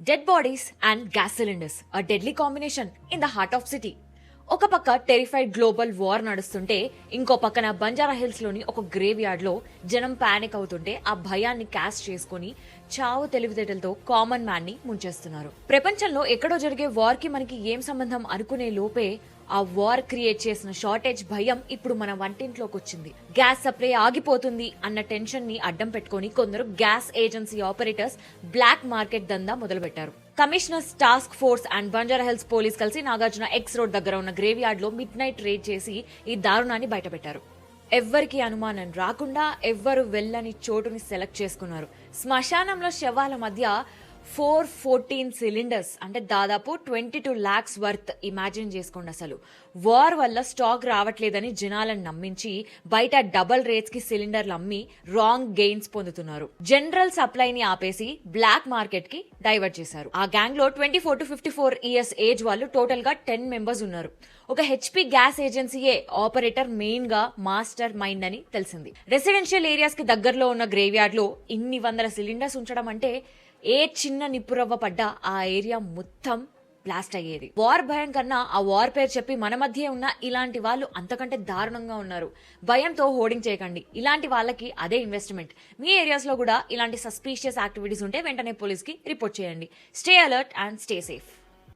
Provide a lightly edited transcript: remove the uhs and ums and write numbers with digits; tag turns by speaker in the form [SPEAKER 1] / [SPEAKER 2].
[SPEAKER 1] Dead bodies and gas cylinders a deadly combination in the heart of city. ఒక పక్క terrified global war నడుస్తుంటే ఇంకో పక్కన Banjara hills లోని ఒక గ్రేవ్ యార్డ్ లో జనం పానిక్ అవుతుంటే ఆ భయాన్ని క్యాష్ చేసుకుని చావు తెలివితేటలతో కామన్ మ్యాన్ ని ముంచేస్తున్నారు. ప్రపంచంలో ఎక్కడో జరిగే వార్ కి మనకి ఏం సంబంధం అనుకునే లోపే ఆ వార్ క్రియేట్ చేసిన షార్టేజ్ భయం ఇప్పుడు మన వంటింట్లోకి వచ్చింది. గ్యాస్ సప్లై ఆగిపోతుంది అన్న టెన్షన్ ని అడ్డం పెట్టుకుని కొందరు gas agency operators black market దందా మొదలుపెట్టారు. Commissioners task force and Banjara Hills police కలిసి నాగార్జున ఎక్స్ రోడ్ దగ్గర ఉన్న గ్రేవ్ యార్డ్ లో మిడ్ నైట్ రేడ్ చేసి ఈ దారుణాన్ని బయటపెట్టారు. ఎవ్వరికి అనుమానం రాకుండా ఎవ్వరు వెళ్ళని చోటుని సెలెక్ట్ చేసుకున్నారు. శ్మశానంలో శవాల మధ్య 414 సిలిండర్స్ అంటే దాదాపు 22 lakhs వర్త్. ఇమాజిన్ చేసుకోండి. అసలు వార్ వల్ల స్టాక్ రావట్లేదని జనాలను నమ్మించి బయట డబల్ రేట్స్ కి సిలిండర్లు అమ్మి రాంగ్ గెయిన్స్ పొందుతున్నారు. జనరల్ సప్లైని ఆపేసి బ్లాక్ మార్కెట్ కి డైవర్ట్ చేశారు. ఆ గ్యాంగ్ లో 24 to 54 years ఏజ్ వాళ్ళు టోటల్ గా 10 members ఉన్నారు. ఒక హెచ్పి గ్యాస్ ఏజెన్సీయే ఆపరేటర్ మెయిన్ గా మాస్టర్ మైండ్ అని తెలిసింది. రెసిడెన్షియల్ ఏరియాస్ కి దగ్గరలో ఉన్న గ్రేవ్ యార్డ్ లో ఇన్ని వందల సిలిండర్స్ ఉంచడం అంటే ఏ చిన్న నిప్పురవ్వ పడ్డా ఆ ఏరియా మొత్తం బ్లాస్ట్ అయ్యేది. వార్ భయం కన్నా ఆ వార్ పేరు చెప్పి మన మధ్య ఉన్న ఇలాంటి వాళ్ళు అంతకంటే దారుణంగా ఉన్నారు. భయంతో హోర్డింగ్ చేయకండి. ఇలాంటి వాళ్ళకి అదే ఇన్వెస్ట్మెంట్. మీ ఏరియాస్ లో కూడా ఇలాంటి సస్పీషియస్ యాక్టివిటీస్ ఉంటే వెంటనే పోలీస్ కి రిపోర్ట్ చేయండి. Stay alert and stay safe.